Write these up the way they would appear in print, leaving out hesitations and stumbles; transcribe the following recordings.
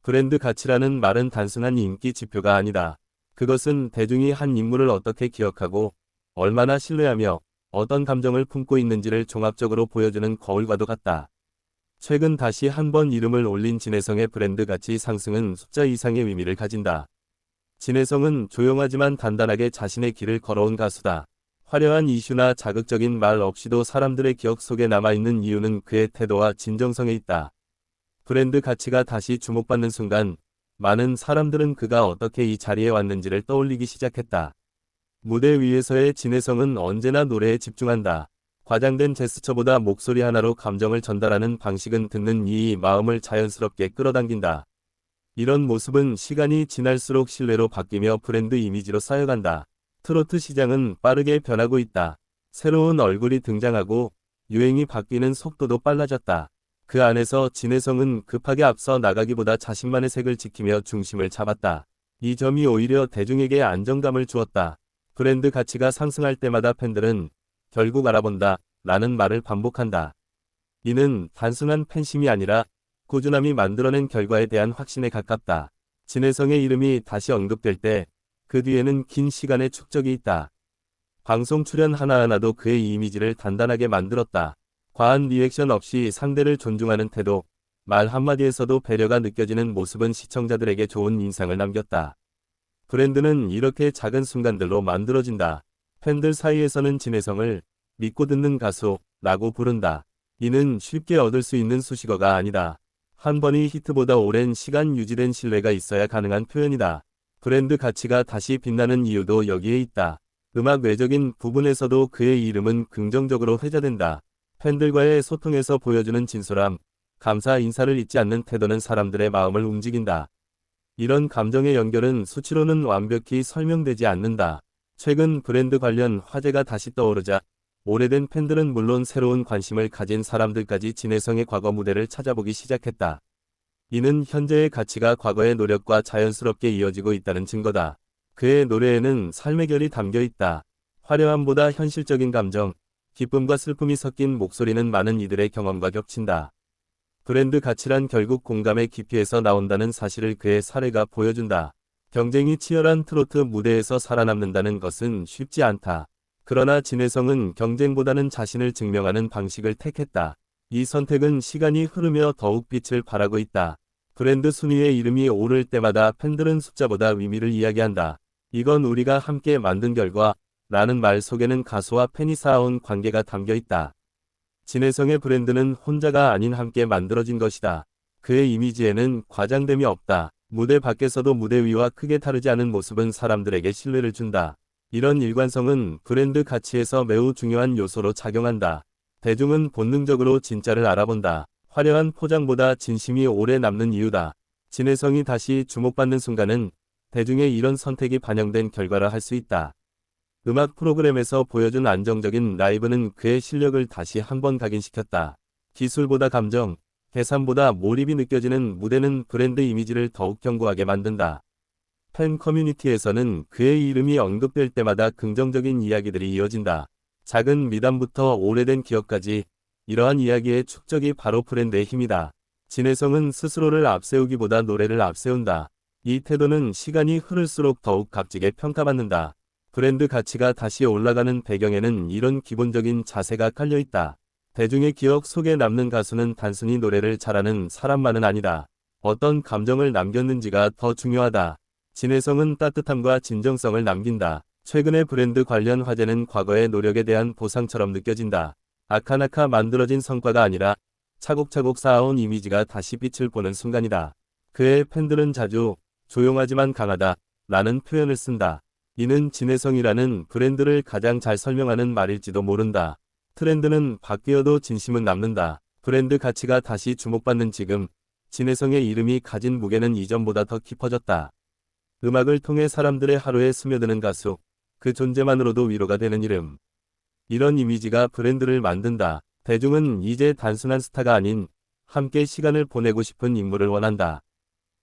브랜드 가치라는 말은 단순한 인기 지표가 아니다. 그것은 대중이 한 인물을 어떻게 기억하고 얼마나 신뢰하며 어떤 감정을 품고 있는지를 종합적으로 보여주는 거울과도 같다. 최근 다시 한 번 이름을 올린 진해성의 브랜드 가치 상승은 숫자 이상의 의미를 가진다. 진해성은 조용하지만 단단하게 자신의 길을 걸어온 가수다. 화려한 이슈나 자극적인 말 없이도 사람들의 기억 속에 남아있는 이유는 그의 태도와 진정성에 있다. 브랜드 가치가 다시 주목받는 순간 많은 사람들은 그가 어떻게 이 자리에 왔는지를 떠올리기 시작했다. 무대 위에서의 진해성은 언제나 노래에 집중한다. 과장된 제스처보다 목소리 하나로 감정을 전달하는 방식은 듣는 이의 마음을 자연스럽게 끌어당긴다. 이런 모습은 시간이 지날수록 신뢰로 바뀌며 브랜드 이미지로 쌓여간다. 트로트 시장은 빠르게 변하고 있다. 새로운 얼굴이 등장하고 유행이 바뀌는 속도도 빨라졌다. 그 안에서 진해성은 급하게 앞서 나가기보다 자신만의 색을 지키며 중심을 잡았다. 이 점이 오히려 대중에게 안정감을 주었다. 브랜드 가치가 상승할 때마다 팬들은 결국 알아본다 라는 말을 반복한다. 이는 단순한 팬심이 아니라 꾸준함이 만들어낸 결과에 대한 확신에 가깝다. 진해성의 이름이 다시 언급될 때 그 뒤에는 긴 시간의 축적이 있다. 방송 출연 하나하나도 그의 이미지를 단단하게 만들었다. 과한 리액션 없이 상대를 존중하는 태도, 말 한마디에서도 배려가 느껴지는 모습은 시청자들에게 좋은 인상을 남겼다. 브랜드는 이렇게 작은 순간들로 만들어진다. 팬들 사이에서는 진해성을 믿고 듣는 가수라고 부른다. 이는 쉽게 얻을 수 있는 수식어가 아니다. 한 번의 히트보다 오랜 시간 유지된 신뢰가 있어야 가능한 표현이다. 브랜드 가치가 다시 빛나는 이유도 여기에 있다. 음악 외적인 부분에서도 그의 이름은 긍정적으로 회자된다. 팬들과의 소통에서 보여주는 진솔함, 감사 인사를 잊지 않는 태도는 사람들의 마음을 움직인다. 이런 감정의 연결은 수치로는 완벽히 설명되지 않는다. 최근 브랜드 관련 화제가 다시 떠오르자 오래된 팬들은 물론 새로운 관심을 가진 사람들까지 진해성의 과거 무대를 찾아보기 시작했다. 이는 현재의 가치가 과거의 노력과 자연스럽게 이어지고 있다는 증거다. 그의 노래에는 삶의 결이 담겨 있다. 화려함보다 현실적인 감정, 기쁨과 슬픔이 섞인 목소리는 많은 이들의 경험과 겹친다. 브랜드 가치란 결국 공감의 깊이에서 나온다는 사실을 그의 사례가 보여준다. 경쟁이 치열한 트로트 무대에서 살아남는다는 것은 쉽지 않다. 그러나 진해성은 경쟁보다는 자신을 증명하는 방식을 택했다. 이 선택은 시간이 흐르며 더욱 빛을 발하고 있다. 브랜드 순위의 이름이 오를 때마다 팬들은 숫자보다 의미를 이야기한다. 이건 우리가 함께 만든 결과 라는 말 속에는 가수와 팬이 쌓아온 관계가 담겨 있다. 진해성의 브랜드는 혼자가 아닌 함께 만들어진 것이다. 그의 이미지에는 과장됨이 없다. 무대 밖에서도 무대 위와 크게 다르지 않은 모습은 사람들에게 신뢰를 준다. 이런 일관성은 브랜드 가치에서 매우 중요한 요소로 작용한다. 대중은 본능적으로 진짜를 알아본다. 화려한 포장보다 진심이 오래 남는 이유다. 진해성이 다시 주목받는 순간은 대중의 이런 선택이 반영된 결과라 할 수 있다. 음악 프로그램에서 보여준 안정적인 라이브는 그의 실력을 다시 한번 각인시켰다. 기술보다 감정, 계산보다 몰입이 느껴지는 무대는 브랜드 이미지를 더욱 견고하게 만든다. 팬 커뮤니티에서는 그의 이름이 언급될 때마다 긍정적인 이야기들이 이어진다. 작은 미담부터 오래된 기억까지 이러한 이야기의 축적이 바로 브랜드의 힘이다. 진해성은 스스로를 앞세우기보다 노래를 앞세운다. 이 태도는 시간이 흐를수록 더욱 값지게 평가받는다. 브랜드 가치가 다시 올라가는 배경에는 이런 기본적인 자세가 깔려있다. 대중의 기억 속에 남는 가수는 단순히 노래를 잘하는 사람만은 아니다. 어떤 감정을 남겼는지가 더 중요하다. 진해성은 따뜻함과 진정성을 남긴다. 최근의 브랜드 관련 화제는 과거의 노력에 대한 보상처럼 느껴진다. 아카나카 만들어진 성과가 아니라 차곡차곡 쌓아온 이미지가 다시 빛을 보는 순간이다. 그의 팬들은 자주 조용하지만 강하다 라는 표현을 쓴다. 이는 진해성이라는 브랜드를 가장 잘 설명하는 말일지도 모른다. 트렌드는 바뀌어도 진심은 남는다. 브랜드 가치가 다시 주목받는 지금, 진해성의 이름이 가진 무게는 이전보다 더 깊어졌다. 음악을 통해 사람들의 하루에 스며드는 가수, 그 존재만으로도 위로가 되는 이름. 이런 이미지가 브랜드를 만든다. 대중은 이제 단순한 스타가 아닌 함께 시간을 보내고 싶은 인물을 원한다.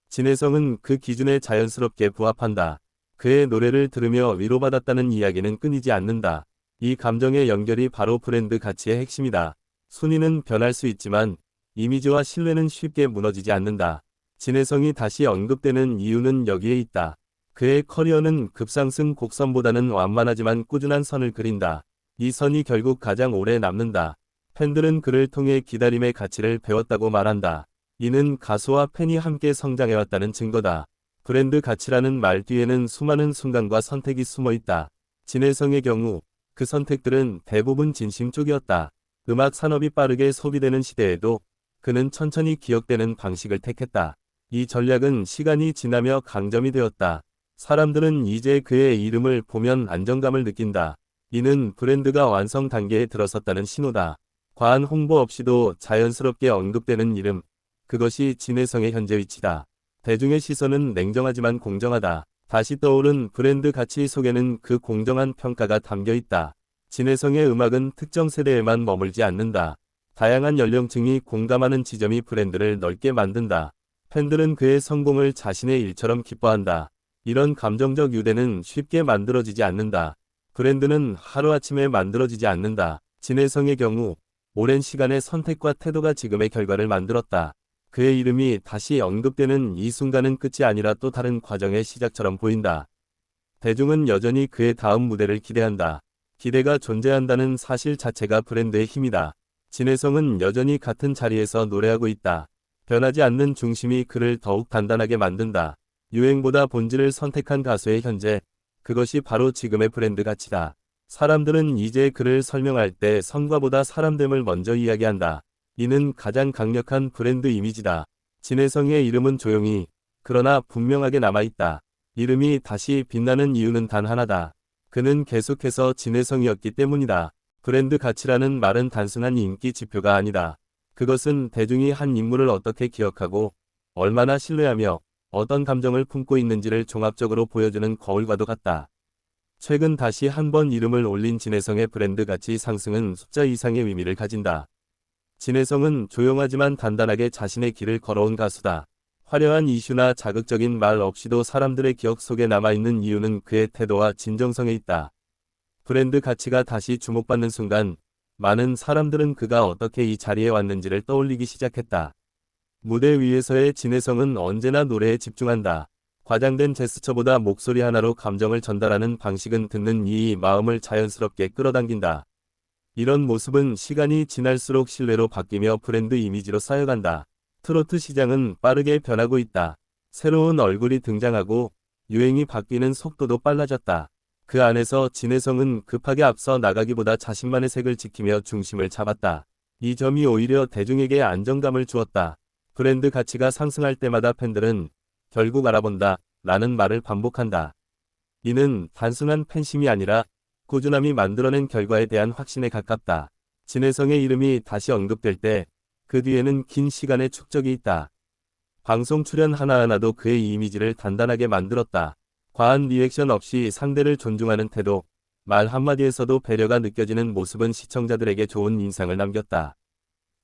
진해성은 그 기준에 자연스럽게 부합한다. 그의 노래를 들으며 위로받았다는 이야기는 끊이지 않는다. 이 감정의 연결이 바로 브랜드 가치의 핵심이다. 순위는 변할 수 있지만 이미지와 신뢰는 쉽게 무너지지 않는다. 진혜성이 다시 언급되는 이유는 여기에 있다. 그의 커리어는 급상승 곡선보다는 완만하지만 꾸준한 선을 그린다. 이 선이 결국 가장 오래 남는다. 팬들은 그를 통해 기다림의 가치를 배웠다고 말한다. 이는 가수와 팬이 함께 성장해왔다는 증거다. 브랜드 가치라는 말 뒤에는 수많은 순간과 선택이 숨어 있다. 진혜성의 경우 그 선택들은 대부분 진심 쪽이었다. 음악 산업이 빠르게 소비되는 시대에도 그는 천천히 기억되는 방식을 택했다. 이 전략은 시간이 지나며 강점이 되었다. 사람들은 이제 그의 이름을 보면 안정감을 느낀다. 이는 브랜드가 완성 단계에 들어섰다는 신호다. 과한 홍보 없이도 자연스럽게 언급되는 이름. 그것이 진혜성의 현재 위치다. 대중의 시선은 냉정하지만 공정하다. 다시 떠오른 브랜드 가치 속에는 그 공정한 평가가 담겨 있다. 진혜성의 음악은 특정 세대에만 머물지 않는다. 다양한 연령층이 공감하는 지점이 브랜드를 넓게 만든다. 팬들은 그의 성공을 자신의 일처럼 기뻐한다. 이런 감정적 유대는 쉽게 만들어지지 않는다. 브랜드는 하루아침에 만들어지지 않는다. 진혜성의 경우 오랜 시간의 선택과 태도가 지금의 결과를 만들었다. 그의 이름이 다시 언급되는 이 순간은 끝이 아니라 또 다른 과정의 시작처럼 보인다. 대중은 여전히 그의 다음 무대를 기대한다. 기대가 존재한다는 사실 자체가 브랜드의 힘이다. 진혜성은 여전히 같은 자리에서 노래하고 있다. 변하지 않는 중심이 그를 더욱 단단하게 만든다. 유행보다 본질을 선택한 가수의 현재, 그것이 바로 지금의 브랜드 가치다. 사람들은 이제 그를 설명할 때 성과보다 사람됨을 먼저 이야기한다. 이는 가장 강력한 브랜드 이미지다. 진혜성의 이름은 조용히, 그러나 분명하게 남아있다. 이름이 다시 빛나는 이유는 단 하나다. 그는 계속해서 진혜성이었기 때문이다. 브랜드 가치라는 말은 단순한 인기 지표가 아니다. 그것은 대중이 한 인물을 어떻게 기억하고, 얼마나 신뢰하며, 어떤 감정을 품고 있는지를 종합적으로 보여주는 거울과도 같다. 최근 다시 한 번 이름을 올린 진혜성의 브랜드 가치 상승은 숫자 이상의 의미를 가진다. 진혜성은 조용하지만 단단하게 자신의 길을 걸어온 가수다. 화려한 이슈나 자극적인 말 없이도 사람들의 기억 속에 남아있는 이유는 그의 태도와 진정성에 있다. 브랜드 가치가 다시 주목받는 순간, 많은 사람들은 그가 어떻게 이 자리에 왔는지를 떠올리기 시작했다. 무대 위에서의 진혜성은 언제나 노래에 집중한다. 과장된 제스처보다 목소리 하나로 감정을 전달하는 방식은 듣는 이의 마음을 자연스럽게 끌어당긴다. 이런 모습은 시간이 지날수록 신뢰로 바뀌며 브랜드 이미지로 쌓여간다. 트로트 시장은 빠르게 변하고 있다. 새로운 얼굴이 등장하고 유행이 바뀌는 속도도 빨라졌다. 그 안에서 진혜성은 급하게 앞서 나가기보다 자신만의 색을 지키며 중심을 잡았다. 이 점이 오히려 대중에게 안정감을 주었다. 브랜드 가치가 상승할 때마다 팬들은 결국 알아본다 라는 말을 반복한다. 이는 단순한 팬심이 아니라 꾸준함이 만들어낸 결과에 대한 확신에 가깝다. 진혜성의 이름이 다시 언급될 때 그 뒤에는 긴 시간의 축적이 있다. 방송 출연 하나하나도 그의 이미지를 단단하게 만들었다. 과한 리액션 없이 상대를 존중하는 태도, 말 한마디에서도 배려가 느껴지는 모습은 시청자들에게 좋은 인상을 남겼다.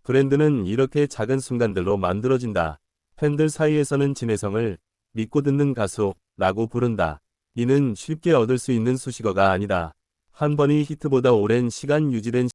브랜드는 이렇게 작은 순간들로 만들어진다. 팬들 사이에서는 진혜성을 믿고 듣는 가수라고 부른다. 이는 쉽게 얻을 수 있는 수식어가 아니다. 한 번의 히트보다 오랜 시간 유지된